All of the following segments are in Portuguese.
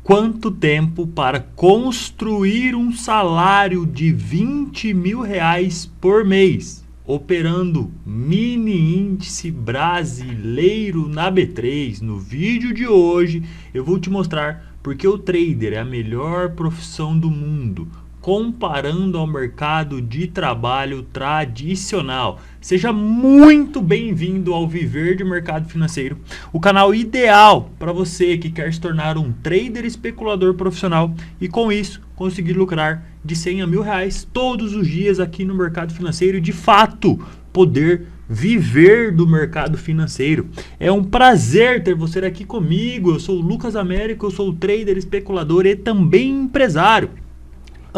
Quanto tempo para construir um salário de R$ 20.000 por mês, operando mini índice brasileiro na B3? No vídeo de hoje eu vou te mostrar porque o trader é a melhor profissão do mundo, comparando ao mercado de trabalho tradicional. Seja muito bem-vindo ao Viver de Mercado Financeiro, o canal ideal para você que quer se tornar um trader especulador profissional e com isso conseguir lucrar de R$ 100 a R$ 1.000 todos os dias aqui no mercado financeiro e de fato poder viver do mercado financeiro. É um prazer ter você aqui comigo. Eu sou o Lucas Américo, eu sou trader especulador e também empresário.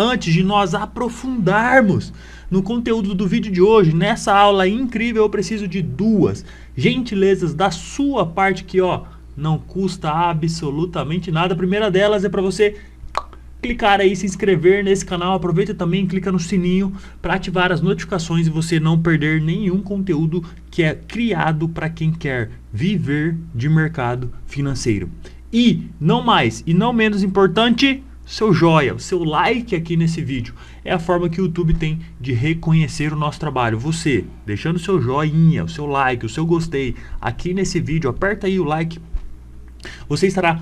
Antes de nós aprofundarmos no conteúdo do vídeo de hoje, nessa aula incrível, eu preciso de duas gentilezas da sua parte que, não custa absolutamente nada. A primeira delas é para você clicar aí, se inscrever nesse canal. Aproveita também, clica no sininho para ativar as notificações e você não perder nenhum conteúdo que é criado para quem quer viver de mercado financeiro. E não mais e não menos importante, seu joia, o seu like aqui nesse vídeo é a forma que o YouTube tem de reconhecer o nosso trabalho. Você deixando o seu joinha, o seu like, o seu gostei aqui nesse vídeo, aperta aí o like, você estará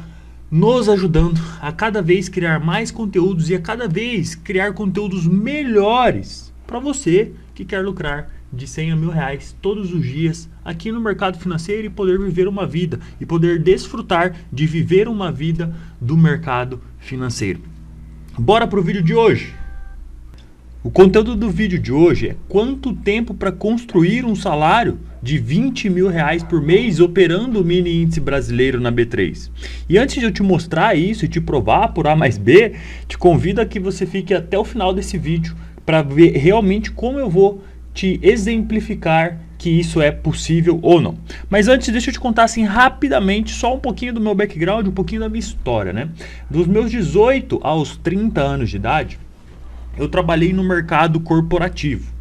nos ajudando a cada vez criar mais conteúdos e a cada vez criar conteúdos melhores para você que quer lucrar de R$ 100 a R$ 1.000 todos os dias aqui no mercado financeiro e poder viver uma vida e poder desfrutar de viver uma vida do mercado financeiro. Bora para o vídeo de hoje. O conteúdo do vídeo de hoje é quanto tempo para construir um salário de R$ 20.000 por mês operando o mini índice brasileiro na B3. E antes de eu te mostrar isso e te provar por A mais B, te convido a que você fique até o final desse vídeo para ver realmente como eu vou te exemplificar que isso é possível ou não. Mas antes, deixa eu te contar assim rapidamente só um pouquinho do meu background, um pouquinho da minha história, né? Dos meus 18 aos 30 anos de idade, eu trabalhei no mercado corporativo.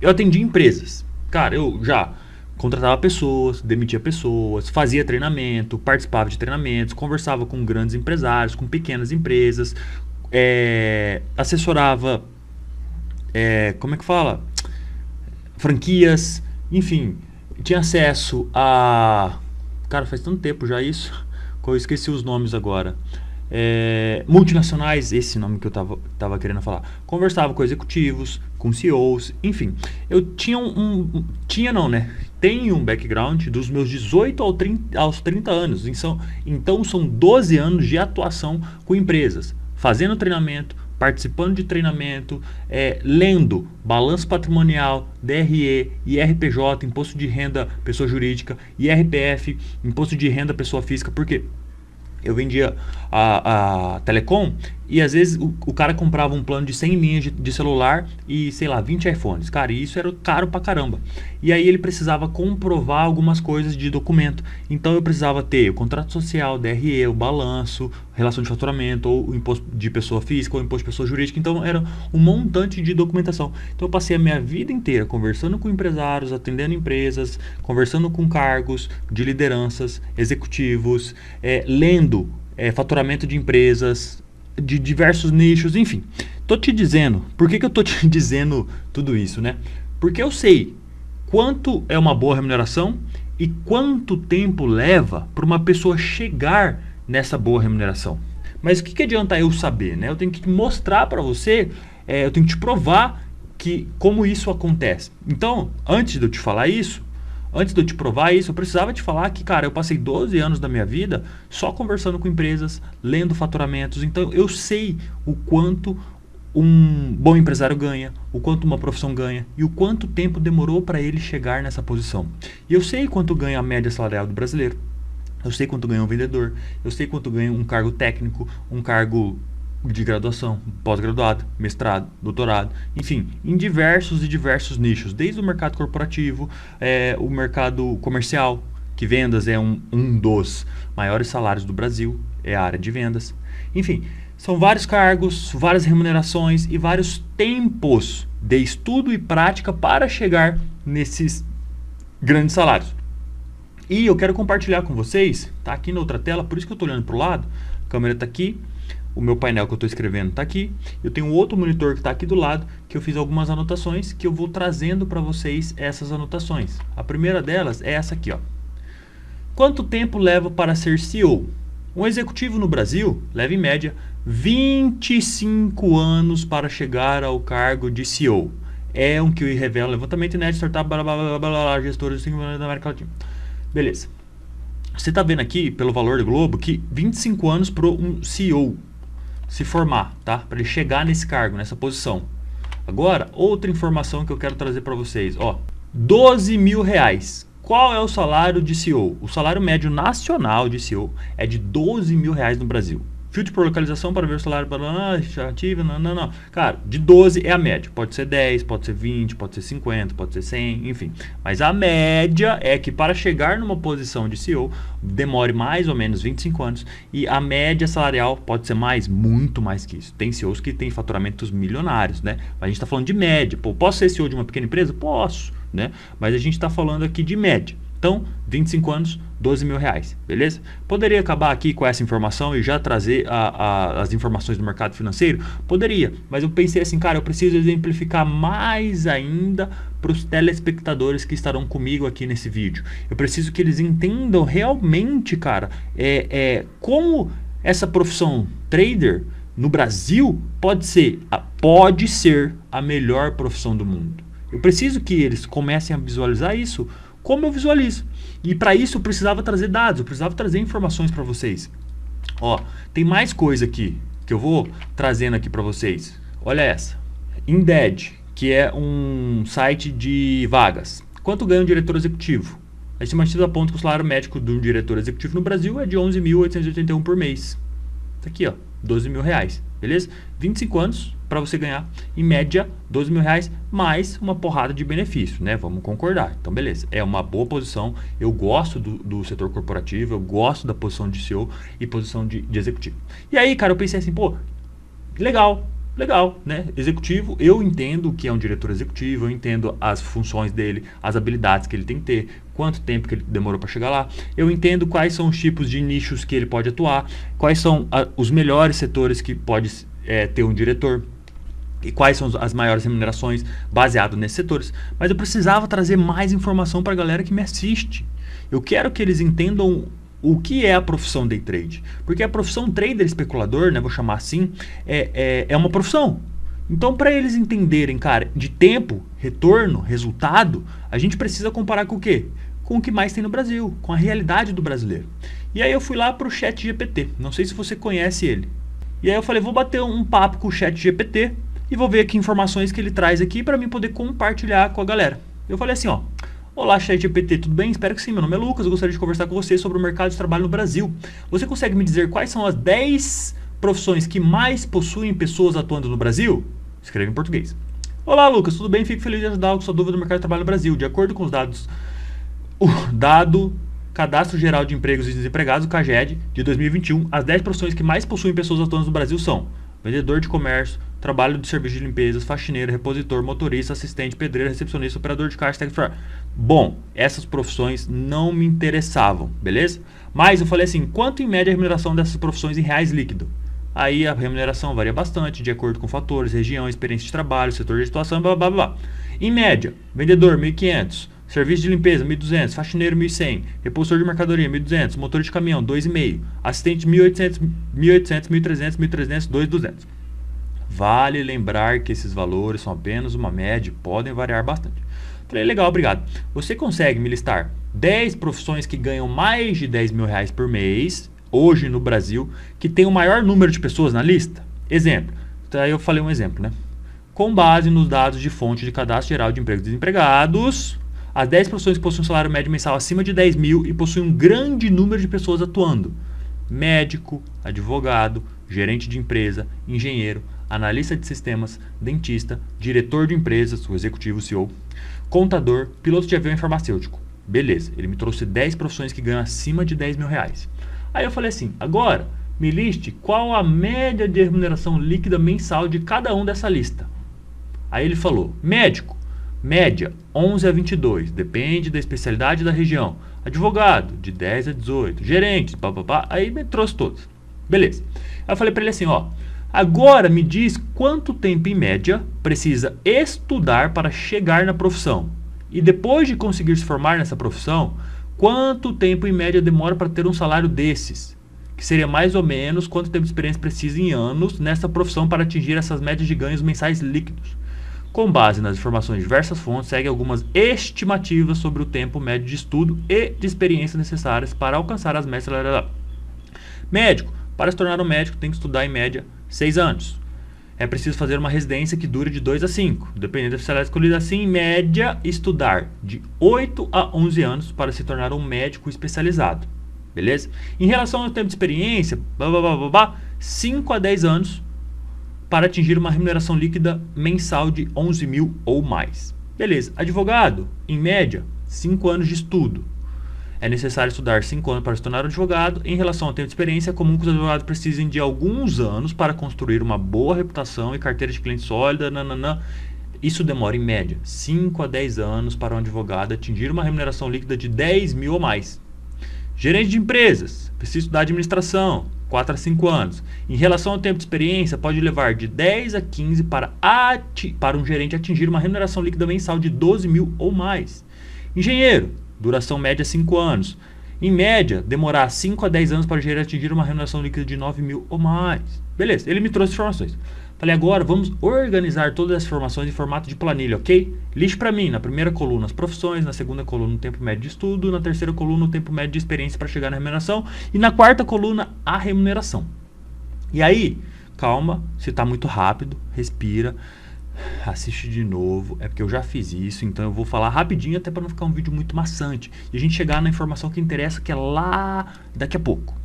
Eu atendi empresas. Cara, eu já contratava pessoas, demitia pessoas, fazia treinamento, participava de treinamentos, conversava com grandes empresários, com pequenas empresas, assessorava, como é que fala? Franquias, enfim, tinha acesso a... Cara, faz tanto tempo já isso, que eu esqueci os nomes agora. Multinacionais, esse nome que eu tava querendo falar. Conversava com executivos, com CEOs, enfim. Eu tinha tenho um background dos meus 18 aos 30 anos. Então são 12 anos de atuação com empresas, fazendo treinamento, participando de treinamento, lendo balanço patrimonial, DRE, IRPJ, Imposto de Renda Pessoa Jurídica, IRPF, Imposto de Renda Pessoa Física, porque eu vendia a telecom e às vezes o cara comprava um plano de 100 linhas de celular e, sei lá, 20 iPhones. Cara, e isso era caro pra caramba. E aí ele precisava comprovar algumas coisas de documento. Então eu precisava ter o contrato social, DRE, o balanço, relação de faturamento, ou o imposto de pessoa física, ou o imposto de pessoa jurídica. Então era um montante de documentação. Então eu passei a minha vida inteira conversando com empresários, atendendo empresas, conversando com cargos de lideranças, executivos, lendo faturamento de empresas, de diversos nichos, enfim. Tô te dizendo, por que eu tô te dizendo tudo isso, né? Porque eu sei quanto é uma boa remuneração e quanto tempo leva para uma pessoa chegar nessa boa remuneração. Mas o que adianta eu saber, né? Eu tenho que mostrar para você, eu tenho que te provar como isso acontece. Então, antes de eu te falar isso, antes de eu te provar isso, eu precisava te falar que, cara, eu passei 12 anos da minha vida só conversando com empresas, lendo faturamentos. Então, eu sei o quanto um bom empresário ganha, o quanto uma profissão ganha e o quanto tempo demorou para ele chegar nessa posição. E eu sei quanto ganha a média salarial do brasileiro. Eu sei quanto ganha um vendedor. Eu sei quanto ganha um cargo técnico, um cargo de graduação, pós-graduado, mestrado, doutorado, enfim, em diversos nichos, desde o mercado corporativo, o mercado comercial, que vendas é um dos maiores salários do Brasil, é a área de vendas. Enfim, são vários cargos, várias remunerações e vários tempos de estudo e prática para chegar nesses grandes salários. E eu quero compartilhar com vocês, tá aqui na outra tela, por isso que eu estou olhando para o lado, a câmera está aqui, o meu painel que eu estou escrevendo está aqui, eu tenho outro monitor que está aqui do lado, que eu fiz algumas anotações, que eu vou trazendo para vocês essas anotações. A primeira delas é essa aqui, ó. Quanto tempo leva para ser CEO? Um executivo no Brasil leva em média 25 anos para chegar ao cargo de CEO. É um que revela o levantamento inédito, startup, blá, blá, blá, blá, blá, gestores da América Latina. Beleza. Você está vendo aqui, pelo valor do Globo, que 25 anos para um CEO se formar, tá? Para ele chegar nesse cargo, nessa posição. Agora, outra informação que eu quero trazer para vocês. Ó, 12 mil reais. Qual é o salário de CEO? O salário médio nacional de CEO é de 12 mil reais no Brasil. Filtro por localização para ver o salário ativo, não. Cara, de 12 é a média. Pode ser 10, pode ser 20, pode ser 50, pode ser 100, enfim. Mas a média é que para chegar numa posição de CEO, demore mais ou menos 25 anos. E a média salarial pode ser muito mais que isso. Tem CEOs que têm faturamentos milionários, né? Mas a gente está falando de média. Pô, posso ser CEO de uma pequena empresa? Posso, né? Mas a gente está falando aqui de média. Então, 25 anos, 12 mil reais, beleza? Poderia acabar aqui com essa informação e já trazer as informações do mercado financeiro? Poderia, mas eu pensei assim, cara, eu preciso exemplificar mais ainda para os telespectadores que estarão comigo aqui nesse vídeo. Eu preciso que eles entendam realmente, cara, como essa profissão trader no Brasil pode ser a melhor profissão do mundo. Eu preciso que eles comecem a visualizar isso como eu visualizo. E para isso eu precisava trazer dados, eu precisava trazer informações para vocês. Ó, tem mais coisa aqui que eu vou trazendo aqui para vocês. Olha essa. Indeed, que é um site de vagas. Quanto ganha um diretor executivo? A estimativa aponta que o salário médio de um diretor executivo no Brasil é de 11.881 por mês. Tá aqui, ó, 12 mil reais, beleza? 25 anos para você ganhar, em média, 12 mil reais, mais uma porrada de benefício, né? Vamos concordar. Então, beleza. É uma boa posição. Eu gosto do setor corporativo, eu gosto da posição de CEO e posição de executivo. E aí, cara, eu pensei assim, pô, legal, né? Executivo, eu entendo o que é um diretor executivo, eu entendo as funções dele, as habilidades que ele tem que ter, quanto tempo que ele demorou para chegar lá, eu entendo quais são os tipos de nichos que ele pode atuar, quais são os melhores setores que pode ter um diretor e quais são as maiores remunerações baseado nesses setores. Mas eu precisava trazer mais informação para a galera que me assiste. Eu quero que eles entendam o que é a profissão day trade, porque a profissão trader especulador, né, vou chamar assim, é uma profissão. Então, para eles entenderem, cara, de tempo, retorno, resultado, a gente precisa comparar com o quê? Com o que mais tem no Brasil, com a realidade do brasileiro. E aí eu fui lá para o ChatGPT, não sei se você conhece ele. E aí eu falei, vou bater um papo com o ChatGPT e vou ver que informações que ele traz aqui para mim poder compartilhar com a galera. Eu falei assim, ó. Olá, ChatGPT, tudo bem? Espero que sim. Meu nome é Lucas, eu gostaria de conversar com você sobre o mercado de trabalho no Brasil. Você consegue me dizer quais são as 10 profissões que mais possuem pessoas atuando no Brasil? Escreve em português. Olá, Lucas, tudo bem? Fico feliz de ajudar com sua dúvida do mercado de trabalho no Brasil. De acordo com os dados, o dado Cadastro Geral de Empregos e Desempregados, o CAGED, de 2021, as 10 profissões que mais possuem pessoas atuando no Brasil são vendedor de comércio, trabalho de serviço de limpezas, faxineiro, repositor, motorista, assistente, pedreiro, recepcionista, operador de caixa, técnico. Bom, essas profissões não me interessavam, beleza? Mas eu falei assim, quanto em média a remuneração dessas profissões em reais líquido? Aí a remuneração varia bastante, de acordo com fatores, região, experiência de trabalho, setor de situação, blá, blá, blá. Em média, vendedor, 1.500. Serviço de limpeza, 1.200. Faxineiro, 1.100. Repositor de mercadoria, 1.200. Motor de caminhão, 2,5. Assistente, 1.800, 1.300, 1.300, 2.200. Vale lembrar que esses valores são apenas uma média e podem variar bastante. Falei, legal, obrigado. Você consegue me listar 10 profissões que ganham mais de 10 mil reais por mês, hoje no Brasil, que tem o maior número de pessoas na lista? Exemplo. Então, aí eu falei um exemplo, né? Com base nos dados de fonte de Cadastro Geral de Empregos e Desempregados, as 10 profissões que possuem um salário médio mensal acima de 10 mil e possuem um grande número de pessoas atuando. Médico, advogado, gerente de empresa, engenheiro, analista de sistemas, dentista, diretor de empresas, o executivo CEO, contador, piloto de avião e farmacêutico. Beleza, ele me trouxe 10 profissões que ganham acima de 10 mil reais. Aí eu falei assim, agora me liste qual a média de remuneração líquida mensal de cada um dessa lista. Aí ele falou, médico, média 11 a 22, depende da especialidade da região. Advogado, de 10 a 18. Gerente, papapá. Aí me trouxe todos. Beleza. Aí eu falei para ele assim, ó. Agora me diz quanto tempo em média precisa estudar para chegar na profissão. E depois de conseguir se formar nessa profissão, quanto tempo em média demora para ter um salário desses? Que seria mais ou menos quanto tempo de experiência precisa em anos nessa profissão para atingir essas médias de ganhos mensais líquidos. Com base nas informações de diversas fontes, segue algumas estimativas sobre o tempo médio de estudo e de experiência necessárias para alcançar as metas. Médico. Para se tornar um médico, tem que estudar em média 6 anos. É preciso fazer uma residência que dure de 2 a 5. Dependendo da especialidade escolhida, assim, em média, estudar de 8 a 11 anos para se tornar um médico especializado. Beleza? Em relação ao tempo de experiência, 5 a 10 anos para atingir uma remuneração líquida mensal de 11 mil ou mais. Beleza. Advogado, em média, 5 anos de estudo. É necessário estudar 5 anos para se tornar um advogado. Em relação ao tempo de experiência, é comum que os advogados precisem de alguns anos para construir uma boa reputação e carteira de cliente sólida. Isso demora, em média, 5 a 10 anos para um advogado atingir uma remuneração líquida de 10 mil ou mais. Gerente de empresas, precisa estudar administração, 4 a 5 anos. Em relação ao tempo de experiência, pode levar de 10 a 15 para um gerente atingir uma remuneração líquida mensal de 12 mil ou mais. Engenheiro, duração média 5 anos. Em média, demorar 5 a 10 anos para o gerente atingir uma remuneração líquida de 9 mil ou mais. Beleza, ele me trouxe informações. Falei, agora vamos organizar todas as informações em formato de planilha, ok? Lixe para mim, na primeira coluna as profissões, na segunda coluna o tempo médio de estudo, na terceira coluna o tempo médio de experiência para chegar na remuneração e na quarta coluna a remuneração. E aí, calma, se está muito rápido, respira, assiste de novo, é porque eu já fiz isso, então eu vou falar rapidinho até para não ficar um vídeo muito maçante e a gente chegar na informação que interessa, que é lá daqui a pouco,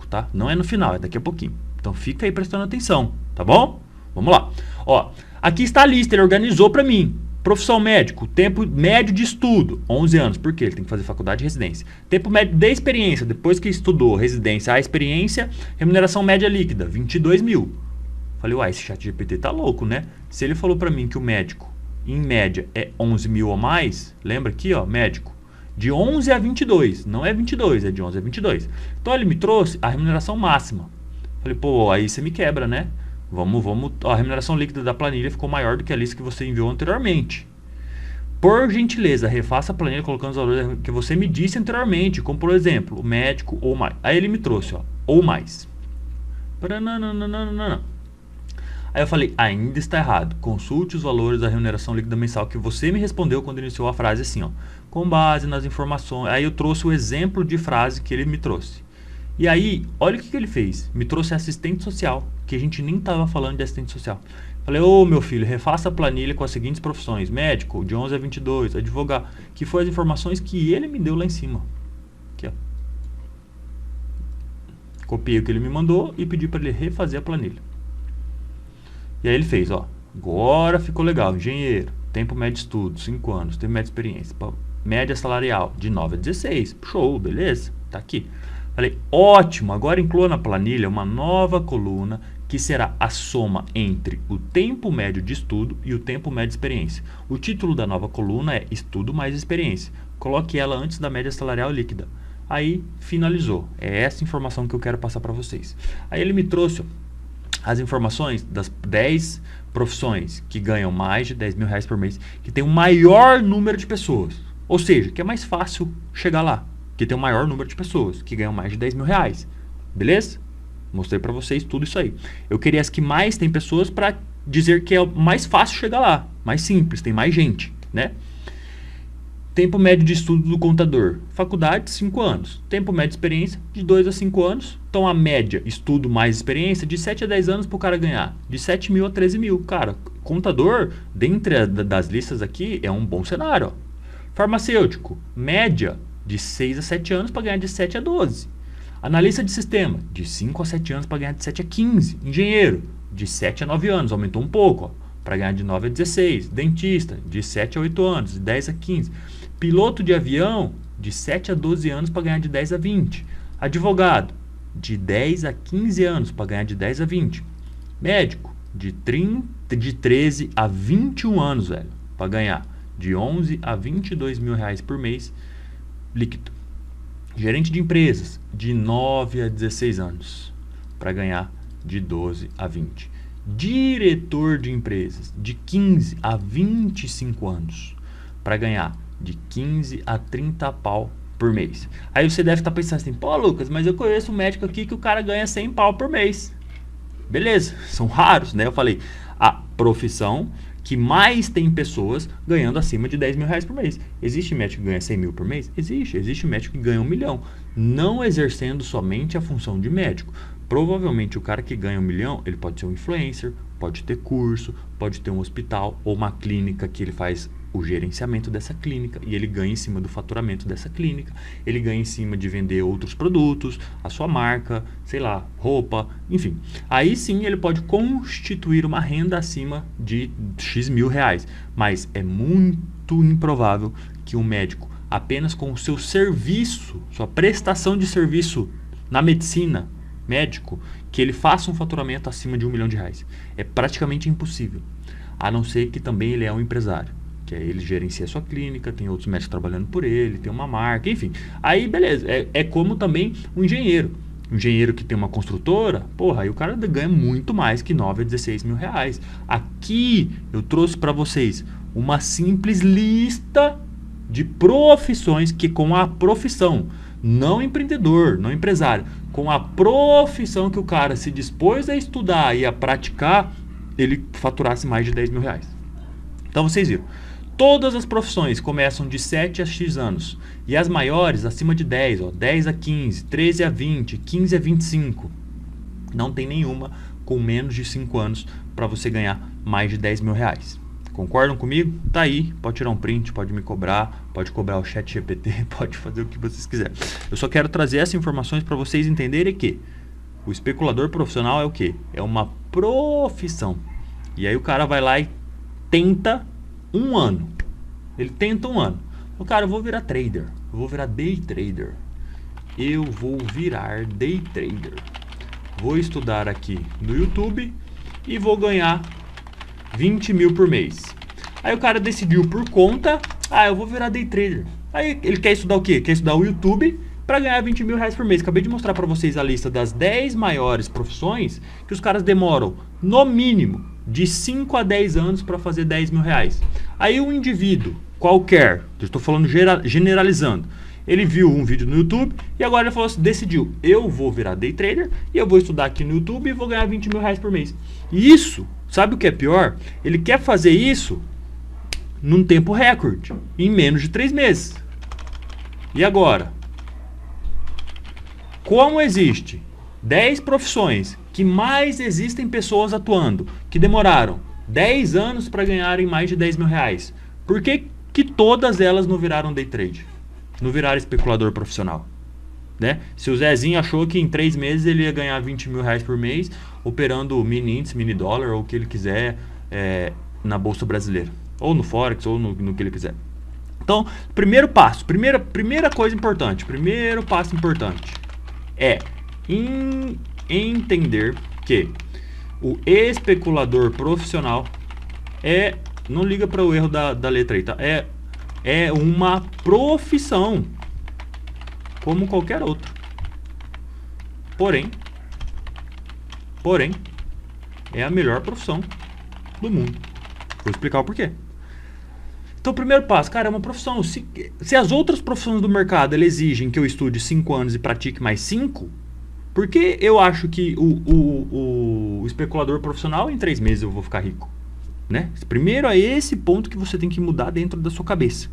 tá? Não é no final, é daqui a pouquinho. Então fica aí prestando atenção, tá bom? Vamos lá. Ó, aqui está a lista, ele organizou para mim. Profissão médico, tempo médio de estudo, 11 anos, porque ele tem que fazer faculdade e residência. Tempo médio de experiência, depois que estudou residência, a experiência, remuneração média líquida, 22 mil. Falei, uai, esse chat GPT tá louco, né? Se ele falou para mim que o médico, em média, é 11 mil ou mais, lembra aqui, ó, médico, de 11 a 22, não é 22, é de 11 a 22. Então ele me trouxe a remuneração máxima. Falei, pô, aí você me quebra, né? Vamos, a remuneração líquida da planilha ficou maior do que a lista que você enviou anteriormente. Por gentileza, refaça a planilha colocando os valores que você me disse anteriormente, como por exemplo, o médico ou mais. Aí ele me trouxe, ó, ou mais. Aí eu falei, ainda está errado. Consulte os valores da remuneração líquida mensal que você me respondeu quando iniciou a frase assim, ó. Com base nas informações. Aí eu trouxe o exemplo de frase que ele me trouxe. E aí, olha o que ele fez. Me trouxe assistente social, que a gente nem estava falando de assistente social. Falei, ô meu filho, refaça a planilha com as seguintes profissões. Médico, de 11 a 22, advogado. Que foi as informações que ele me deu lá em cima. Aqui, ó. Copiei o que ele me mandou e pedi para ele refazer a planilha. E aí ele fez, ó. Agora ficou legal. Engenheiro, tempo médio de estudo, 5 anos, tempo médio de experiência. Média salarial, de 9 a 16. Show, beleza? Tá aqui. Falei, ótimo, agora inclua na planilha uma nova coluna que será a soma entre o tempo médio de estudo e o tempo médio de experiência. O título da nova coluna é Estudo mais Experiência. Coloque ela antes da média salarial líquida. Aí, finalizou. É essa informação que eu quero passar para vocês. Aí ele me trouxe as informações das 10 profissões que ganham mais de 10 mil reais por mês, que tem o maior número de pessoas. Ou seja, que é mais fácil chegar lá. Que tem o maior número de pessoas que ganham mais de 10 mil reais. Beleza? Mostrei pra vocês tudo isso aí. Eu queria as que mais tem pessoas para dizer que é mais fácil chegar lá. Mais simples, tem mais gente, né? Tempo médio de estudo do contador. Faculdade, 5 anos. Tempo médio de experiência, de 2 a 5 anos. Então a média, estudo mais experiência, de 7 a 10 anos pro cara ganhar. De 7 mil a 13 mil. Cara, contador, dentre das listas aqui, é um bom cenário. Ó. Farmacêutico, média, de 6 a 7 anos para ganhar de 7 a 12. Analista de sistema, de 5 a 7 anos para ganhar de 7 a 15. Engenheiro, de 7 a 9 anos, aumentou um pouco, para ganhar de 9 a 16. Dentista, de 7 a 8 anos, de 10 a 15. Piloto de avião, de 7 a 12 anos para ganhar de 10 a 20. Advogado, de 10 a 15 anos para ganhar de 10 a 20. Médico, de 13 a 21 anos, velho, para ganhar de 11 a 22 mil reais por mês líquido. Gerente de empresas, de 9 a 16 anos, para ganhar de 12 a 20. Diretor de empresas, de 15 a 25 anos, para ganhar de 15 a 30 pau por mês. Aí você deve estar pensando assim, pô Lucas, mas eu conheço um médico aqui que o cara ganha 100 pau por mês. Beleza, são raros, né? Eu falei, a profissão que mais tem pessoas ganhando acima de 10 mil reais por mês. Existe médico que ganha 100 mil por mês? Existe médico que ganha 1 milhão, não exercendo somente a função de médico. Provavelmente o cara que ganha 1 milhão, ele pode ser um influencer, pode ter curso, pode ter um hospital ou uma clínica que ele faz o gerenciamento dessa clínica e ele ganha em cima do faturamento dessa clínica, ele ganha em cima de vender outros produtos, a sua marca, sei lá, roupa, enfim. Aí sim ele pode constituir uma renda acima de X mil reais, mas é muito improvável que um médico apenas com o seu serviço, sua prestação de serviço na medicina, médico, que ele faça um faturamento acima de 1 milhão de reais. É praticamente impossível, a não ser que também ele é um empresário. Que aí ele gerencia a sua clínica, tem outros médicos trabalhando por ele, tem uma marca, enfim. Aí beleza, é como também um engenheiro. Um engenheiro que tem uma construtora, porra, aí o cara ganha muito mais que 9 a 16 mil reais. Aqui eu trouxe para vocês uma simples lista de profissões que com a profissão, não empreendedor, não empresário, com a profissão que o cara se dispôs a estudar e a praticar, ele faturasse mais de 10 mil reais. Então vocês viram. Todas as profissões começam de 7 a X anos. E as maiores, acima de 10, 10 a 15, 13 a 20, 15 a 25. Não tem nenhuma com menos de 5 anos para você ganhar mais de 10 mil reais. Concordam comigo? Tá aí, pode tirar um print, pode me cobrar, pode cobrar o ChatGPT, pode fazer o que vocês quiserem. Eu só quero trazer essas informações para vocês entenderem que o especulador profissional é o quê? É uma profissão. E aí o cara vai lá e tenta um ano. Ele tenta um ano. O cara, eu vou virar trader. Eu vou virar day trader. Eu vou virar day trader. Vou estudar aqui no YouTube e vou ganhar 20 mil por mês. Aí o cara decidiu por conta, eu vou virar day trader. Aí ele quer estudar o quê? Quer estudar o YouTube para ganhar 20 mil reais por mês. Acabei de mostrar para vocês a lista das 10 maiores profissões que os caras demoram, no mínimo, de 5 a 10 anos para fazer 10 mil reais. Aí um indivíduo qualquer, eu estou falando generalizando, ele viu um vídeo no YouTube e agora ele falou assim, decidiu, eu vou virar day trader e eu vou estudar aqui no YouTube e vou ganhar 20 mil reais por mês. E isso, sabe o que é pior? Ele quer fazer isso num tempo recorde, em menos de 3 meses. E agora? Como existe 10 profissões que mais existem pessoas atuando, que demoraram 10 anos para ganharem mais de 10 mil reais, por que todas elas não viraram day trade? Não viraram especulador profissional? Né? Se o Zezinho achou que em 3 meses ele ia ganhar 20 mil reais por mês, operando mini índice, mini dólar, ou o que ele quiser na Bolsa Brasileira, ou no Forex, ou no que ele quiser. Então, primeiro passo, primeira coisa importante, primeiro passo importante é entender que o especulador profissional não liga para o erro da letra aí, tá? É uma profissão como qualquer outra. Porém, é a melhor profissão do mundo. Vou explicar o porquê. Então, o primeiro passo, cara, é uma profissão. Se as outras profissões do mercado exigem que eu estude 5 anos e pratique mais 5, por que eu acho que o especulador profissional em 3 meses eu vou ficar rico? Né? Primeiro é esse ponto que você tem que mudar dentro da sua cabeça.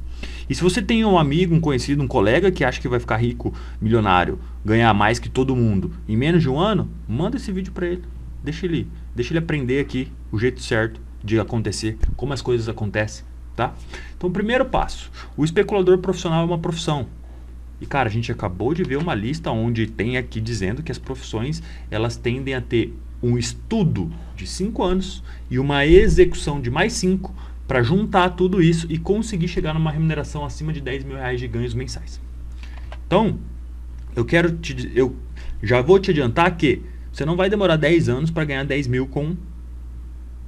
E se você tem um amigo, um conhecido, um colega que acha que vai ficar rico, milionário, ganhar mais que todo mundo em menos de um ano, manda esse vídeo para ele. Deixa ele aprender aqui o jeito certo de acontecer, como as coisas acontecem. Tá? Então, primeiro passo, o especulador profissional é uma profissão. E cara, a gente acabou de ver uma lista onde tem aqui dizendo que as profissões elas tendem a ter um estudo de 5 anos e uma execução de mais 5 para juntar tudo isso e conseguir chegar numa remuneração acima de 10 mil reais de ganhos mensais. Então, eu já vou te adiantar que você não vai demorar 10 anos para ganhar 10 mil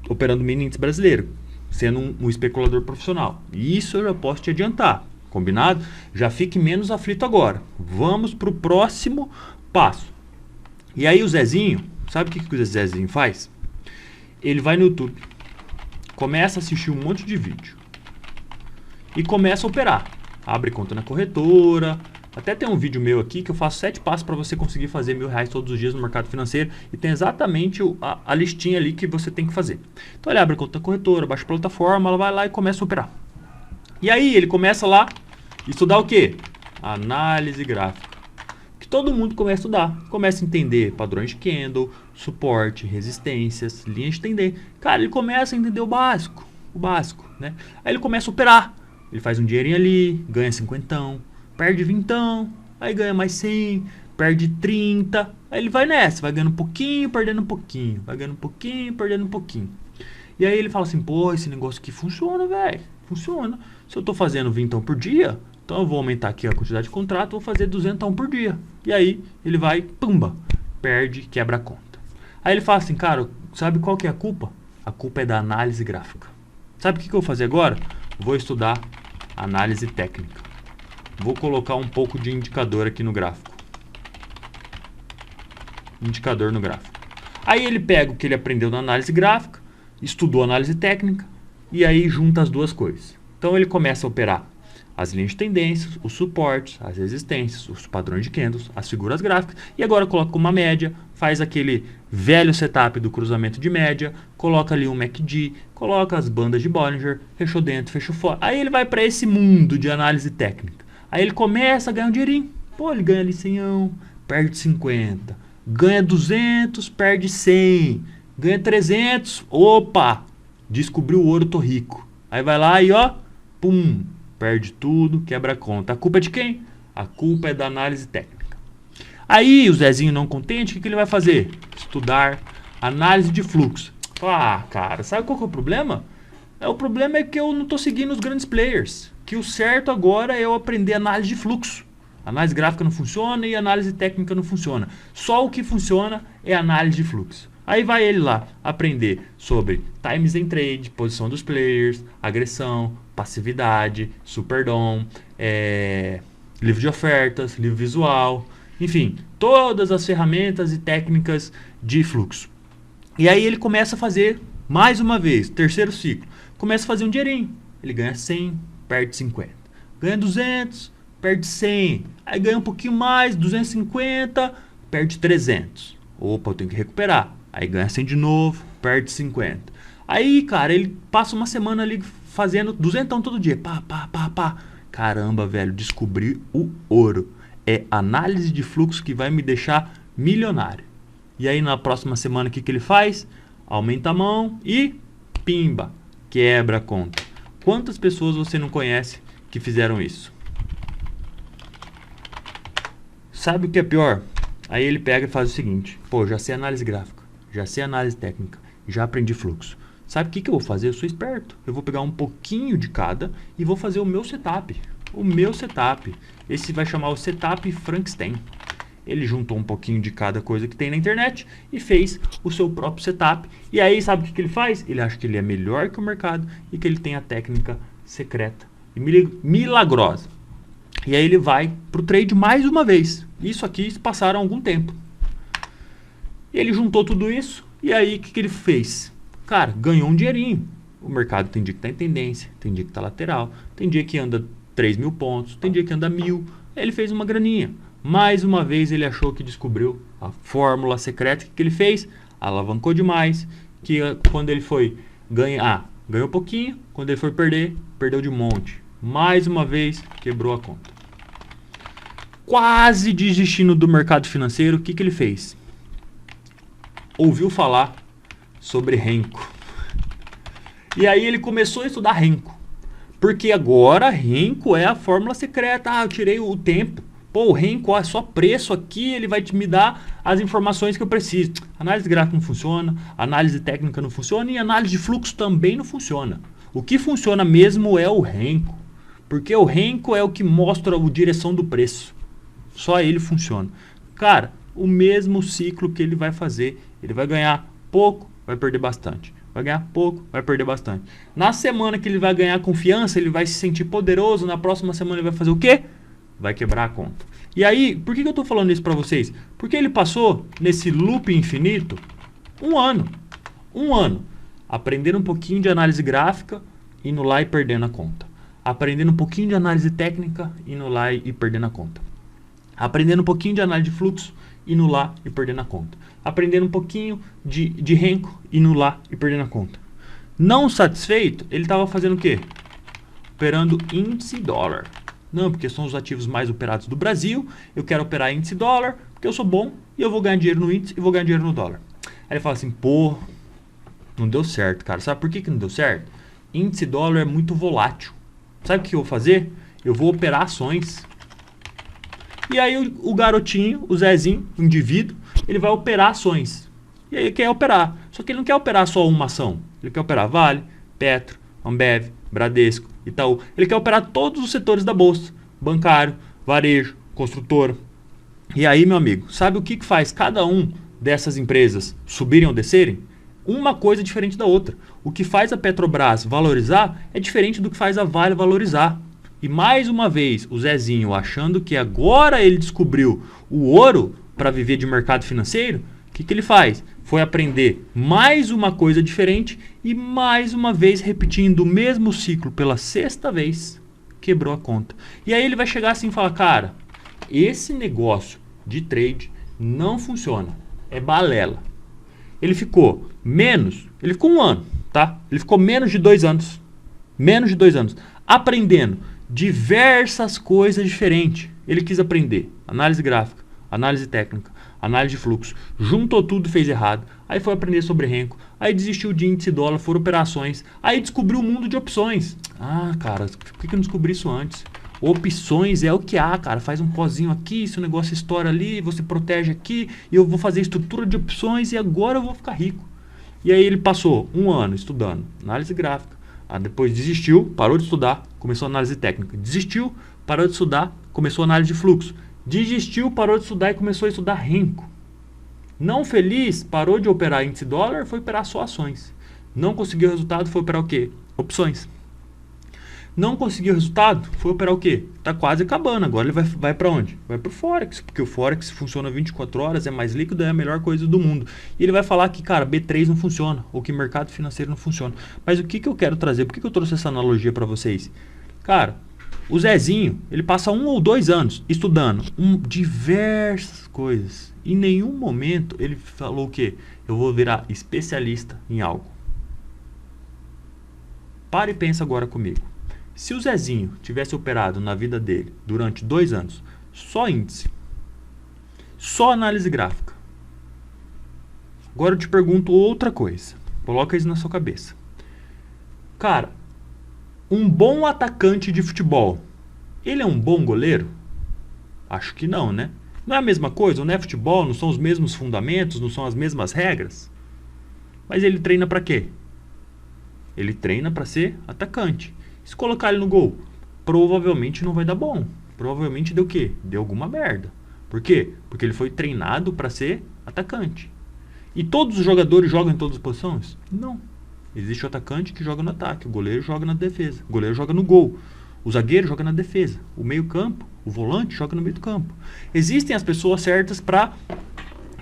operando mini índice brasileiro, sendo um especulador profissional. E isso eu já posso te adiantar. Combinado? Já fique menos aflito agora. Vamos para o próximo passo. E aí o Zezinho, sabe o que o Zezinho faz? Ele vai no YouTube, começa a assistir um monte de vídeo e começa a operar. Abre conta na corretora. Até tem um vídeo meu aqui que eu faço 7 passos para você conseguir fazer R$1.000 todos os dias no mercado financeiro. E tem exatamente a listinha ali que você tem que fazer. Então ele abre conta na corretora, baixa a plataforma, ela vai lá e começa a operar. E aí ele começa lá a estudar o quê? Análise gráfica. Que todo mundo começa a estudar. Começa a entender padrões de candle, suporte, resistências, linhas de tendência. Cara, ele começa a entender o básico, né? Aí ele começa a operar. Ele faz um dinheirinho ali, ganha 50, perde 20, aí ganha mais 100, perde 30. Aí ele vai nessa, vai ganhando um pouquinho, perdendo um pouquinho, vai ganhando um pouquinho, perdendo um pouquinho. E aí ele fala assim, pô, esse negócio aqui funciona, velho. Funciona. Se eu tô fazendo 20 por dia, então eu vou aumentar aqui a quantidade de contrato, vou fazer 200 por dia. E aí ele vai, pumba, perde, quebra a conta. Aí ele fala assim, cara, sabe qual que é a culpa? A culpa é da análise gráfica. Sabe o que eu vou fazer agora? Vou estudar análise técnica. Vou colocar um pouco de indicador aqui no gráfico. Indicador no gráfico. Aí ele pega o que ele aprendeu na análise gráfica, estudou análise técnica, e aí junta as duas coisas. Então ele começa a operar as linhas de tendências, os suportes, as resistências, os padrões de candles, as figuras gráficas, e agora coloca uma média, faz aquele velho setup do cruzamento de média, coloca ali um MACD, coloca as bandas de Bollinger, fechou dentro, fechou fora. Aí ele vai para esse mundo de análise técnica. Aí ele começa a ganhar um dinheirinho. Pô, ele ganha ali 100, perde 50, ganha 200, perde 100, ganha 300, opa, descobriu o ouro, tô rico. Aí vai lá e ó, pum, perde tudo, quebra a conta. A culpa é de quem? A culpa é da análise técnica. Aí o Zezinho não contente, o que ele vai fazer? Estudar análise de fluxo. Ah, cara, sabe qual que é o problema? O problema é que eu não estou seguindo os grandes players. Que o certo agora é eu aprender análise de fluxo. Análise gráfica não funciona e análise técnica não funciona. Só o que funciona é análise de fluxo. Aí vai ele lá aprender sobre times em trade, posição dos players, agressão, passividade, superdom, livro de ofertas, livro visual, enfim, todas as ferramentas e técnicas de fluxo. E aí ele começa a fazer, mais uma vez, terceiro ciclo, começa a fazer um dinheirinho. Ele ganha 100, perde 50. Ganha 200, perde 100. Aí ganha um pouquinho mais, 250, perde 300. Opa, eu tenho que recuperar. Aí ganha 100 de novo, perde 50. Aí, cara, ele passa uma semana ali fazendo 200 todo dia. Pá, pá, pá, pá. Caramba, velho, descobri o ouro. É análise de fluxo que vai me deixar milionário. E aí, na próxima semana, o que ele faz? Aumenta a mão e pimba, quebra a conta. Quantas pessoas você não conhece que fizeram isso? Sabe o que é pior? Aí ele pega e faz o seguinte. Pô, já sei análise gráfica, já sei análise técnica, já aprendi fluxo. Sabe o que eu vou fazer? Eu sou esperto. Eu vou pegar um pouquinho de cada e vou fazer o meu setup. O meu setup. Esse vai chamar o setup Frankenstein. Ele juntou um pouquinho de cada coisa que tem na internet e fez o seu próprio setup. E aí, sabe o que ele faz? Ele acha que ele é melhor que o mercado e que ele tem a técnica secreta e milagrosa. E aí ele vai para o trade mais uma vez. Isso aqui passaram algum tempo. Ele juntou tudo isso e aí o que ele fez? Cara, ganhou um dinheirinho. O mercado tem dia que está em tendência, tem dia que está lateral, tem dia que anda 3.000 pontos, tem dia que anda 1.000. Ele fez uma graninha. Mais uma vez ele achou que descobriu a fórmula secreta. O que ele fez? Alavancou demais. Que quando ele foi ganhar, ganhou um pouquinho. Quando ele foi perder, perdeu de monte. Mais uma vez, quebrou a conta. Quase desistindo do mercado financeiro, o que ele fez? Ouviu falar sobre Renko. E aí ele começou a estudar Renko. Porque agora Renko é a fórmula secreta. Ah, eu tirei o tempo. Pô, o Renko, é só preço aqui, ele vai me dar as informações que eu preciso. Análise gráfica não funciona, análise técnica não funciona e análise de fluxo também não funciona. O que funciona mesmo é o Renko. Porque o Renko é o que mostra a direção do preço. Só ele funciona. Cara, o mesmo ciclo que ele vai fazer. Ele vai ganhar pouco, vai perder bastante. vai ganhar pouco, vai perder bastante. Na semana que ele vai ganhar confiança, ele vai se sentir poderoso, na próxima semana ele vai fazer o quê? Vai quebrar a conta. E aí, por que eu tô falando isso para vocês? Porque ele passou nesse loop infinito um ano, aprendendo um pouquinho de análise gráfica, indo lá e perdendo a conta. Aprendendo um pouquinho de análise técnica, indo lá e perdendo a conta. Aprendendo um pouquinho de análise de fluxo, indo lá e perdendo a conta. Aprendendo um pouquinho de renko, indo lá e perdendo a conta. Não satisfeito, ele estava fazendo o quê? Operando índice dólar. Não, porque são os ativos mais operados do Brasil, eu quero operar índice dólar, porque eu sou bom e eu vou ganhar dinheiro no índice e vou ganhar dinheiro no dólar. Aí ele fala assim, pô, não deu certo, cara. Sabe por que não deu certo? Índice dólar é muito volátil. Sabe o que eu vou fazer? Eu vou operar ações. E aí o garotinho, o Zezinho, o indivíduo, ele vai operar ações. E aí ele quer operar. Só que ele não quer operar só uma ação. Ele quer operar Vale, Petro, Ambev, Bradesco, Itaú. Ele quer operar todos os setores da bolsa. Bancário, varejo, construtora. E aí, meu amigo, sabe o que faz cada um dessas empresas subirem ou descerem? Uma coisa diferente da outra. O que faz a Petrobras valorizar é diferente do que faz a Vale valorizar. E mais uma vez, o Zezinho achando que agora ele descobriu o ouro para viver de mercado financeiro, o que ele faz? Foi aprender mais uma coisa diferente e mais uma vez repetindo o mesmo ciclo pela sexta vez, quebrou a conta. E aí ele vai chegar assim e falar, cara, esse negócio de trade não funciona, é balela. Ele ficou um ano, tá? Ele ficou menos de 2 anos, aprendendo diversas coisas diferentes. Ele quis aprender análise gráfica, análise técnica, análise de fluxo, juntou tudo e fez errado. Aí foi aprender sobre renko, aí desistiu de índice dólar, foram operações, aí descobriu o mundo de opções. Ah, cara, por que eu não descobri isso antes? Opções é o que há, cara. Faz um pozinho aqui, se o negócio estoura ali, você protege aqui, e eu vou fazer estrutura de opções e agora eu vou ficar rico. E aí ele passou um ano estudando análise gráfica, depois desistiu, parou de estudar, começou análise técnica. Desistiu, parou de estudar, começou análise de fluxo. Desistiu, parou de estudar e começou a estudar renko. Não feliz, parou de operar índice dólar, foi operar só ações. Não conseguiu resultado, foi operar o quê? Opções. Não conseguiu resultado, foi operar o quê? Tá quase acabando, agora ele vai para onde? Vai pro Forex, porque o Forex funciona 24 horas, é mais líquido, é a melhor coisa do mundo. E ele vai falar que, cara, B3 não funciona, ou que mercado financeiro não funciona. Mas o que eu quero trazer? Por que eu trouxe essa analogia para vocês? Cara, o Zezinho, ele passa 1 ou 2 anos estudando diversas coisas. Em nenhum momento ele falou o quê? Eu vou virar especialista em algo. Para e pensa agora comigo. Se o Zezinho tivesse operado na vida dele durante 2 anos, só índice, só análise gráfica. Agora eu te pergunto outra coisa. Coloca isso na sua cabeça. Cara, um bom atacante de futebol, ele é um bom goleiro? Acho que não, né? Não é a mesma coisa, não é futebol, não são os mesmos fundamentos, não são as mesmas regras. Mas ele treina para quê? Ele treina para ser atacante. Se colocar ele no gol, provavelmente não vai dar bom. Provavelmente deu o quê? Deu alguma merda. Por quê? Porque ele foi treinado para ser atacante. E todos os jogadores jogam em todas as posições? Não. Existe o atacante que joga no ataque, o goleiro joga na defesa, o goleiro joga no gol, o zagueiro joga na defesa, o meio-campo, o volante joga no meio do campo. Existem as pessoas certas para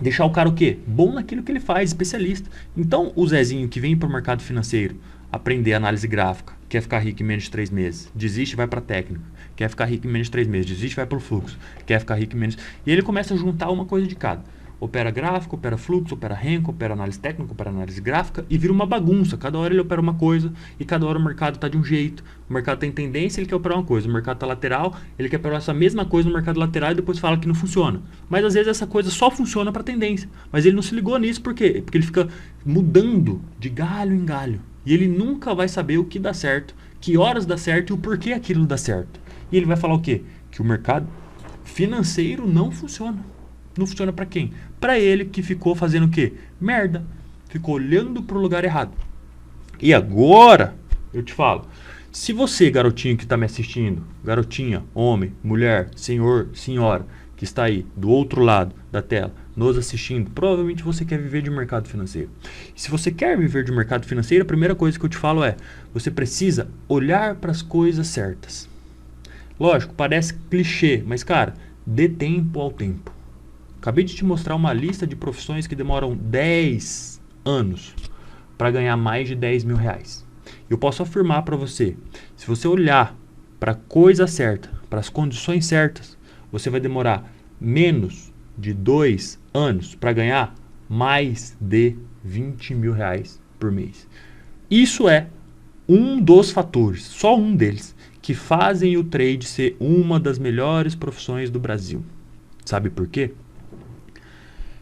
deixar o cara o quê? Bom naquilo que ele faz, especialista. Então, o Zezinho que vem para o mercado financeiro aprender análise gráfica, quer ficar rico em menos de 3 meses, desiste e vai para técnica, quer ficar rico em menos de 3 meses, desiste e vai para o fluxo, quer ficar rico em menos... E ele começa a juntar uma coisa de cada. Opera gráfico, opera fluxo, opera renko, opera análise técnica, opera análise gráfica e vira uma bagunça. Cada hora ele opera uma coisa e cada hora o mercado está de um jeito. O mercado tem tendência, ele quer operar uma coisa. O mercado está lateral, ele quer operar essa mesma coisa no mercado lateral e depois fala que não funciona. Mas às vezes essa coisa só funciona para tendência. Mas ele não se ligou nisso por quê? Porque ele fica mudando de galho em galho. E ele nunca vai saber o que dá certo, que horas dá certo e o porquê aquilo dá certo. E ele vai falar o quê? Que o mercado financeiro não funciona. Não funciona para quem? Para ele que ficou fazendo o quê? Merda. Ficou olhando para o lugar errado. E agora, eu te falo, se você, garotinho que está me assistindo, garotinha, homem, mulher, senhor, senhora, que está aí do outro lado da tela, nos assistindo, provavelmente você quer viver de mercado financeiro. E se você quer viver de mercado financeiro, a primeira coisa que eu te falo é, você precisa olhar para as coisas certas. Lógico, parece clichê, mas cara, dê tempo ao tempo. Acabei de te mostrar uma lista de profissões que demoram 10 anos para ganhar mais de 10 mil reais. Eu posso afirmar para você, se você olhar para a coisa certa, para as condições certas, você vai demorar menos de 2 anos para ganhar mais de 20 mil reais por mês. Isso é um dos fatores, só um deles, que fazem o trade ser uma das melhores profissões do Brasil. Sabe por quê?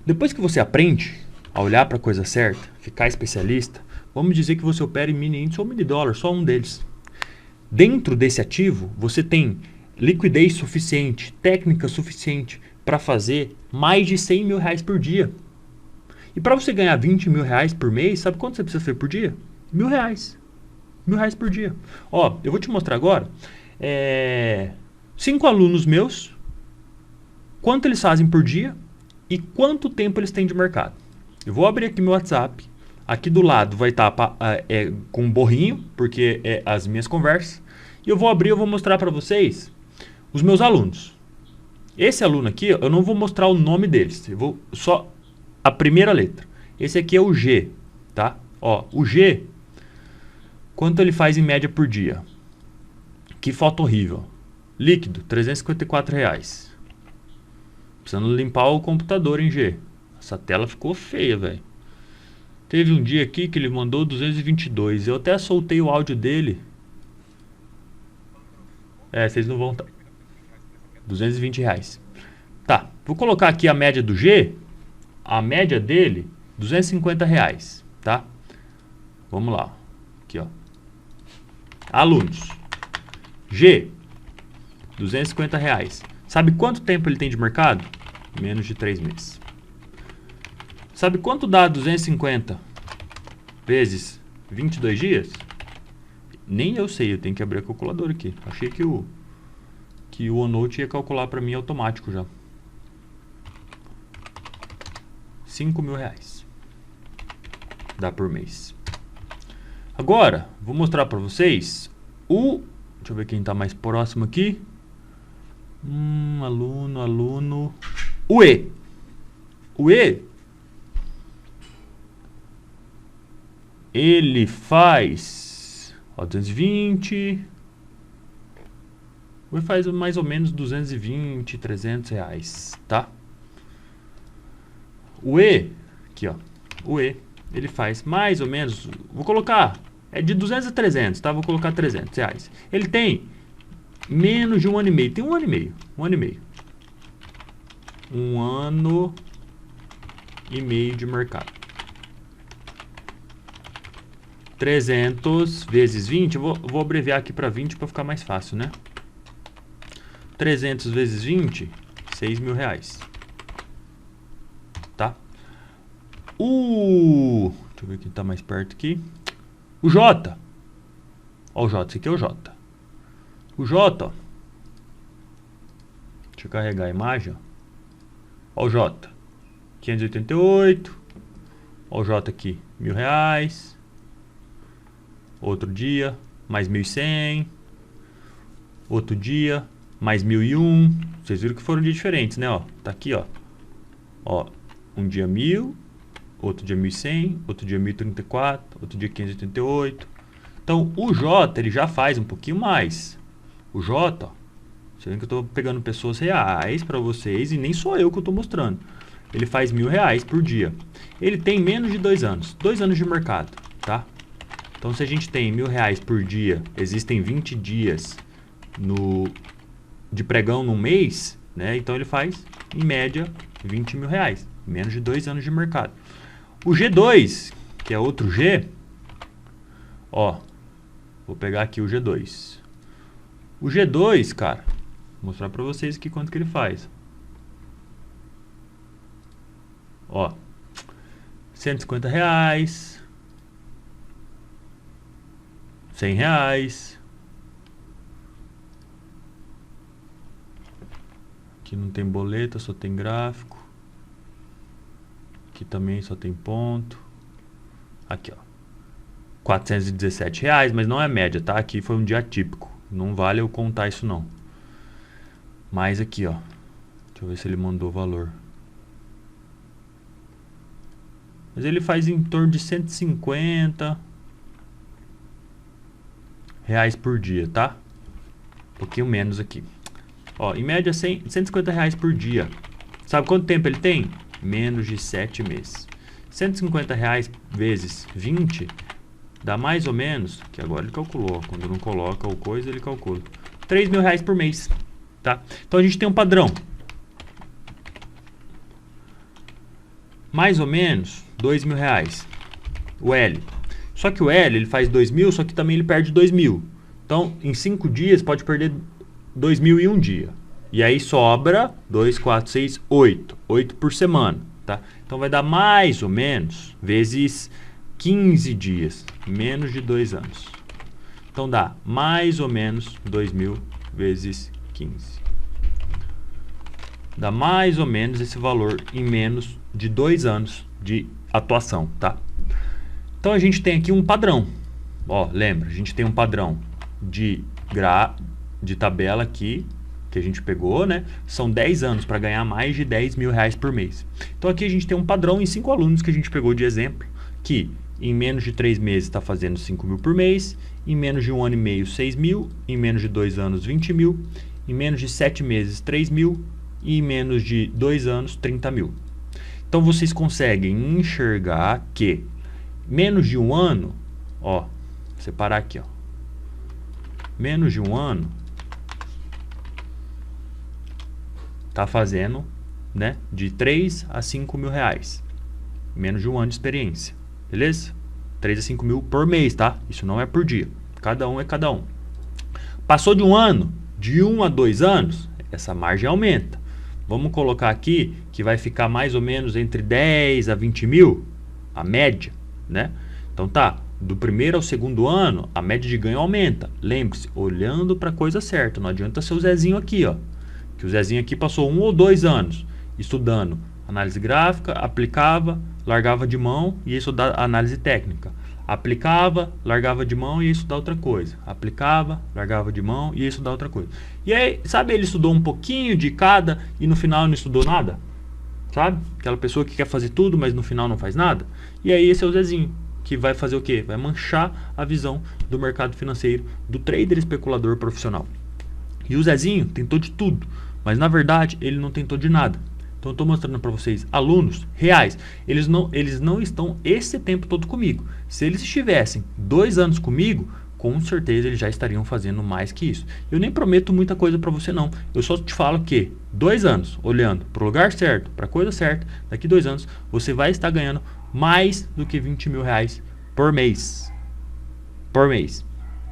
Depois que você aprende a olhar para a coisa certa, ficar especialista, vamos dizer que você opera em mini índice ou mini dólar, só um deles. Dentro desse ativo, você tem liquidez suficiente, técnica suficiente para fazer mais de 100 mil reais por dia. E para você ganhar 20 mil reais por mês, sabe quanto você precisa fazer por dia? R$ 1.000. R$ 1.000 por dia. Ó, eu vou te mostrar agora 5 alunos meus, quanto eles fazem por dia e quanto tempo eles têm de mercado. Eu vou abrir aqui meu WhatsApp. Aqui do lado vai estar com um borrinho, porque é as minhas conversas. E eu vou mostrar para vocês os meus alunos. Esse aluno aqui, eu não vou mostrar o nome deles. Eu vou só a primeira letra. Esse aqui é o G, tá? Ó, o G, quanto ele faz em média por dia? Que foto horrível. Líquido, R$ 354. Precisando limpar o computador, hein, G? Essa tela ficou feia, velho. Teve um dia aqui que ele mandou 222. Eu até soltei o áudio dele. Vocês não vão... R$ 220. Tá, vou colocar aqui a média do G. A média dele, R$ 250, tá? Vamos lá. Aqui, ó. Alunos. G, R$ 250. Sabe quanto tempo ele tem de mercado? Menos de 3 meses. Sabe quanto dá 250 vezes 22 dias? Nem eu sei, eu tenho que abrir a calculadora aqui. Achei que o OneNote ia calcular para mim automático já. R$ 5.000 dá por mês. Agora, vou mostrar para vocês deixa eu ver quem está mais próximo aqui. Aluno. O E. O E, ele faz 220. O E faz mais ou menos 220, R$ 300, tá? O E, aqui ó, o E, ele faz mais ou menos, vou colocar, de 200 a 300, tá? Vou colocar R$ 300. Ele tem menos de 1 ano e meio, tem 1 ano e meio, 1 ano e meio. 1 ano e meio de mercado. 300 vezes 20, eu vou abreviar aqui para 20 para ficar mais fácil, né? 300 vezes 20, R$ 6.000. Tá? Deixa eu ver quem tá mais perto aqui. O J. Ó o J, esse aqui é o J. O J, ó. Deixa eu carregar a imagem, ó. Ó o J. 588. Ó o J aqui, R$ 1.000. Outro dia, mais 1.100. Outro dia, mais 1.001. Vocês viram que foram dias diferentes, né? Ó, tá aqui, ó. Ó, um dia 1.000, outro dia 1.100, outro dia 1.034, outro dia 588. Então, o J, ele já faz um pouquinho mais. O J, ó, você vê que eu tô pegando pessoas reais para vocês e nem sou eu que eu tô mostrando. Ele faz R$ 1.000 por dia. Ele tem menos de 2 anos. 2 anos de mercado, tá? Então, se a gente tem R$ 1.000 por dia, existem 20 dias de pregão num mês, né? Então, ele faz, em média, R$ 20.000. Menos de 2 anos de mercado. O G2, que é outro G, ó, vou pegar aqui o G2. O G2, cara, vou mostrar pra vocês aqui quanto que ele faz. Ó, R$ 150, R$ 100. Aqui não tem boleta, só tem gráfico. Aqui também só tem ponto. Aqui, ó. R$ 417, mas não é média, tá? Aqui foi um dia atípico. Não vale eu contar isso, não. Mas aqui, ó. Deixa eu ver se ele mandou o valor. Mas ele faz em torno de R$ 150 por dia, tá? Um pouquinho menos aqui. Ó, em média, R$ 150 por dia. Sabe quanto tempo ele tem? Menos de 7 meses. R$ 150 vezes 20 dá mais ou menos, que agora ele calculou, quando não coloca o coisa, ele calcula. R$ 3.000 por mês, tá? Então a gente tem um padrão. Mais ou menos R$ 2.000. O L. Só que o L, ele faz 2.000, só que também ele perde 2.000. Então, em 5 dias, pode perder 2.000 em um dia. E aí sobra 2, 4, 6, 8. 8 por semana, tá? Então vai dar mais ou menos vezes 15 dias, menos de 2 anos. Então dá mais ou menos 2.000 vezes 15. Dá mais ou menos esse valor em menos de 2 anos de atuação, tá? Então a gente tem aqui um padrão. Ó, lembra, a gente tem um padrão de tabela aqui, que a gente pegou, né? São 10 anos para ganhar mais de R$ 10.000 por mês. Então aqui a gente tem um padrão em 5 alunos que a gente pegou de exemplo, que em menos de 3 meses está fazendo 5.000 por mês, em menos de 1 ano e meio 6.000, em menos de 2 anos 20.000, em menos de 7 meses 3.000 e em menos de 2 anos 30.000. Então vocês conseguem enxergar que menos de 1 ano, ó, separar aqui, ó, menos de 1 ano tá fazendo, né, de 3 a 5.000 reais, menos de 1 ano de experiência, beleza? 3 a 5.000 por mês, tá? Isso não é por dia, cada um é cada um. Passou de 1 ano, de 1 a 2 anos, essa margem aumenta. Vamos colocar aqui que vai ficar mais ou menos entre 10 a 20.000, a média, né? Então tá, do primeiro ao segundo ano, a média de ganho aumenta. Lembre-se, olhando para a coisa certa, não adianta ser o Zezinho aqui, ó. Que o Zezinho aqui passou 1 ou 2 anos estudando análise gráfica, aplicava, largava de mão e ia estudar análise técnica. Aplicava, largava de mão e ia estudar outra coisa. Aplicava, largava de mão e ia estudar outra coisa. E aí, sabe, ele estudou um pouquinho de cada e no final não estudou nada? Sabe? Aquela pessoa que quer fazer tudo, mas no final não faz nada. E aí esse é o Zezinho, que vai fazer o quê? Vai manchar a visão do mercado financeiro, do trader especulador profissional. E o Zezinho tentou de tudo, mas na verdade ele não tentou de nada. Então eu estou mostrando para vocês alunos reais. Eles não estão esse tempo todo comigo. Se eles estivessem 2 anos comigo, com certeza eles já estariam fazendo mais que isso. Eu nem prometo muita coisa para você não. Eu só te falo que 2 anos olhando para o lugar certo, para a coisa certa, daqui 2 anos você vai estar ganhando mais do que R$ 20.000 por mês. Por mês.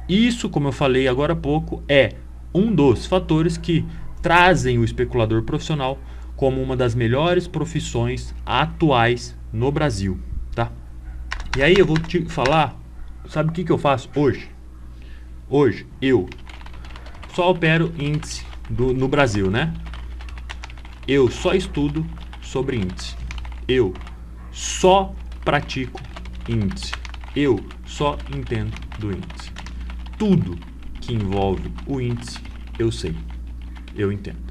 Isso, como eu falei agora há pouco, é um dos fatores que trazem o especulador profissional como uma das melhores profissões atuais no Brasil, tá? E aí eu vou te falar, sabe o que eu faço hoje? Hoje eu só opero índice no Brasil, né? Eu só estudo sobre índice. Eu só pratico índice. Eu só entendo do índice. Tudo que envolve o índice, eu sei. Eu entendo.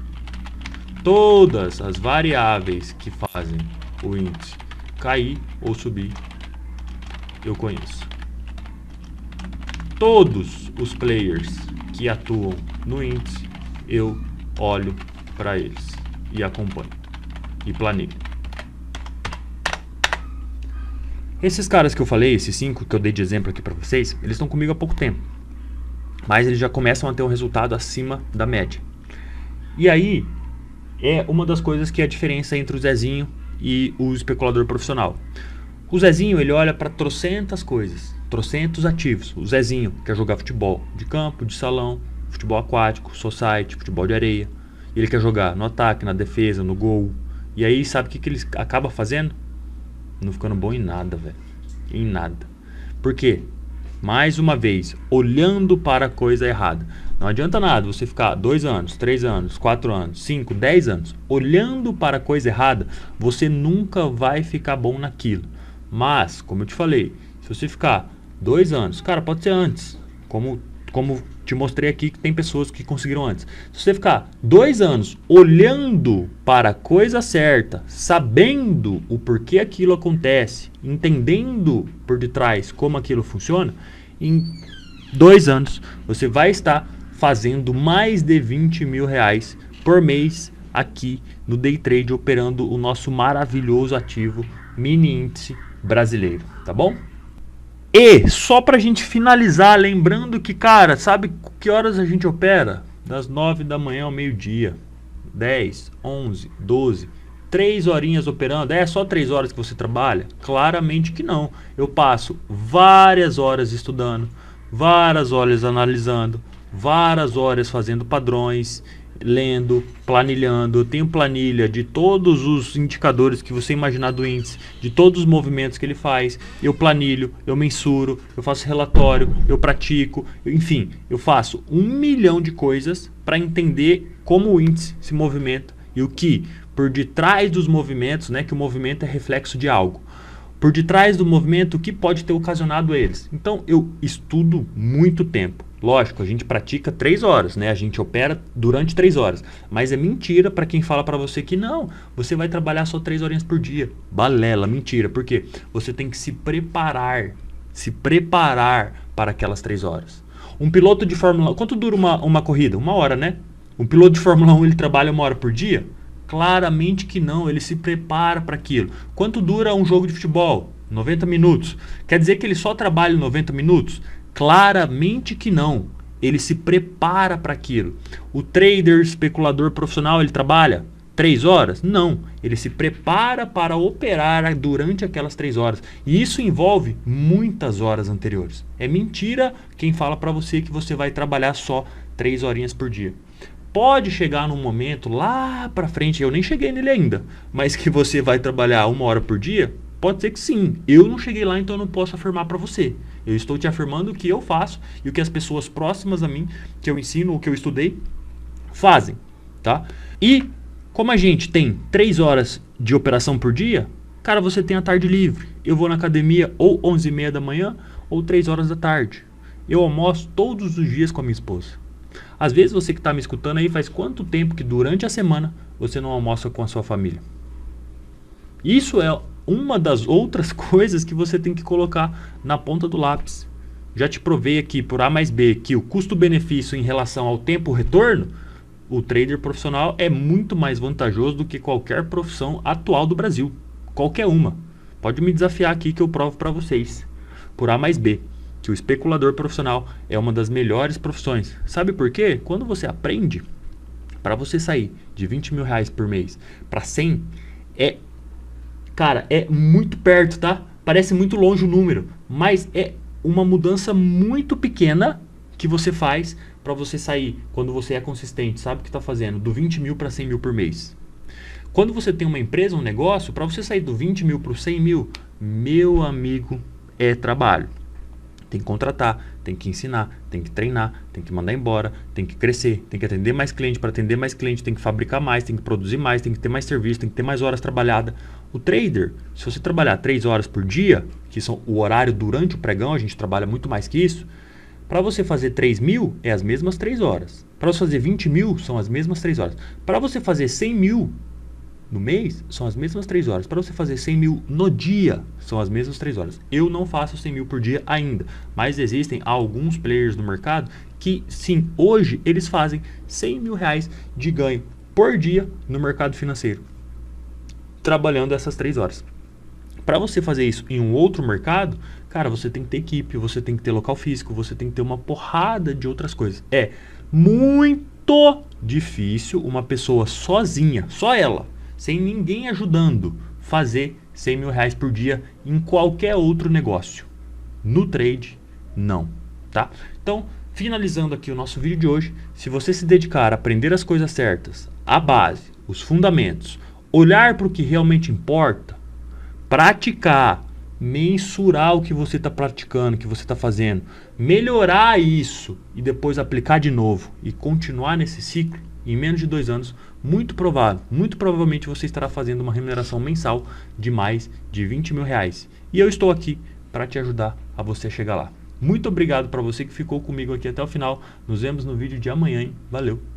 Todas as variáveis que fazem o índice cair ou subir, eu conheço. Todos os players que atuam no índice, eu olho para eles e acompanho e planejo. Esses caras que eu falei, esses 5 que eu dei de exemplo aqui para vocês, eles estão comigo há pouco tempo, mas eles já começam a ter um resultado acima da média. E aí é uma das coisas que é a diferença entre o Zezinho e o especulador profissional. O Zezinho, ele olha para trocentas coisas, trocentos ativos. O Zezinho quer jogar futebol de campo, de salão, futebol aquático, society, futebol de areia. Ele quer jogar no ataque, na defesa, no gol. E aí, sabe o que ele acaba fazendo? Não ficando bom em nada, velho. Em nada. Por quê? mais uma vez, olhando para a coisa errada. Não adianta nada você ficar 2 anos, 3 anos, 4 anos, 5, 10 anos olhando para a coisa errada, você nunca vai ficar bom naquilo. Mas, como eu te falei, se você ficar 2 anos, cara, pode ser antes, como te mostrei aqui que tem pessoas que conseguiram antes. Se você ficar 2 anos olhando para a coisa certa, sabendo o porquê aquilo acontece, entendendo por detrás como aquilo funciona, em 2 anos você vai estar fazendo mais de 20 mil reais por mês aqui no Day Trade, operando o nosso maravilhoso ativo mini índice brasileiro, tá bom? E só pra gente finalizar, lembrando que, cara, sabe que horas a gente opera? Das 9 da manhã ao meio-dia, 10, 11, 12, 3 horinhas operando. É só 3 horas que você trabalha? Claramente que não. Eu passo várias horas estudando, várias horas analisando, várias horas fazendo padrões, lendo, planilhando. Eu tenho planilha de todos os indicadores que você imaginar do índice, de todos os movimentos que ele faz. Eu planilho, eu mensuro, eu faço relatório, eu pratico, enfim, eu faço 1 milhão de coisas para entender como o índice se movimenta e o que por detrás dos movimentos, né, que o movimento é reflexo de algo. Por detrás do movimento, o que pode ter ocasionado eles. Então, eu estudo muito tempo. Lógico, a gente pratica 3 horas, né? A gente opera durante 3 horas. Mas é mentira para quem fala para você que não, você vai trabalhar só 3 horinhas por dia. Balela, mentira. Por quê? Você tem que se preparar para aquelas 3 horas. Um piloto de Fórmula 1, quanto dura uma corrida? 1 hora, né? Um piloto de Fórmula 1, ele trabalha 1 hora por dia? Claramente que não, ele se prepara para aquilo. Quanto dura um jogo de futebol? 90 minutos. Quer dizer que ele só trabalha 90 minutos? Claramente que não. Ele se prepara para aquilo. O trader, especulador profissional, ele trabalha 3 horas? Não. Ele se prepara para operar durante aquelas 3 horas. E isso envolve muitas horas anteriores. É mentira quem fala para você que você vai trabalhar só 3 horinhas por dia. Pode chegar num momento lá para frente, eu nem cheguei nele ainda, mas que você vai trabalhar 1 hora por dia? Pode ser que sim. Eu não cheguei lá, então eu não posso afirmar para você. Eu estou te afirmando o que eu faço e o que as pessoas próximas a mim, que eu ensino, o que eu estudei, fazem, tá? E como a gente tem 3 horas de operação por dia, cara, você tem a tarde livre. Eu vou na academia ou 11h30 da manhã ou 3 horas da tarde. Eu almoço todos os dias com a minha esposa. Às vezes você que está me escutando aí, faz quanto tempo que durante a semana você não almoça com a sua família? Isso é uma das outras coisas que você tem que colocar na ponta do lápis. Já te provei aqui por A mais B que o custo-benefício em relação ao tempo-retorno, o trader profissional é muito mais vantajoso do que qualquer profissão atual do Brasil. Qualquer uma. Pode me desafiar aqui que eu provo para vocês. Por A mais B. Que o especulador profissional é uma das melhores profissões. Sabe por quê? Quando você aprende, para você sair de 20 mil reais por mês para 100, cara, é muito perto, tá? Parece muito longe o número, mas é uma mudança muito pequena que você faz para você sair, quando você é consistente, sabe o que está fazendo, do 20 mil para 100 mil por mês. Quando você tem uma empresa, um negócio, para você sair do 20 mil para 100 mil, meu amigo, é trabalho. Tem que contratar, tem que ensinar, tem que treinar, tem que mandar embora, tem que crescer, tem que atender mais cliente. Para atender mais cliente, tem que fabricar mais, tem que produzir mais, tem que ter mais serviço, tem que ter mais horas trabalhadas. O trader, se você trabalhar 3 horas por dia, que são o horário durante o pregão, a gente trabalha muito mais que isso. Para você fazer 3 mil, é as mesmas 3 horas. Para você fazer 20 mil, são as mesmas 3 horas. Para você fazer 100 mil no mês, são as mesmas 3 horas. Para você fazer 100 mil no dia, são as mesmas 3 horas. Eu não faço 100 mil por dia ainda, mas existem alguns players no mercado que, sim, hoje eles fazem 100 mil reais de ganho por dia no mercado financeiro, trabalhando essas 3 horas. Para você fazer isso em um outro mercado, cara, você tem que ter equipe, você tem que ter local físico, você tem que ter uma porrada de outras coisas. É muito difícil uma pessoa sozinha, só ela, sem ninguém ajudando, fazer 100 mil reais por dia em qualquer outro negócio. No trade, não, tá? Então, finalizando aqui o nosso vídeo de hoje, se você se dedicar a aprender as coisas certas, a base, os fundamentos, olhar para o que realmente importa, praticar, mensurar o que você está praticando, o que você está fazendo, melhorar isso e depois aplicar de novo e continuar nesse ciclo, em menos de 2 anos, muito provavelmente você estará fazendo uma remuneração mensal de mais de 20 mil reais. E eu estou aqui para te ajudar a você chegar lá. Muito obrigado para você que ficou comigo aqui até o final. Nos vemos no vídeo de amanhã, hein? Valeu!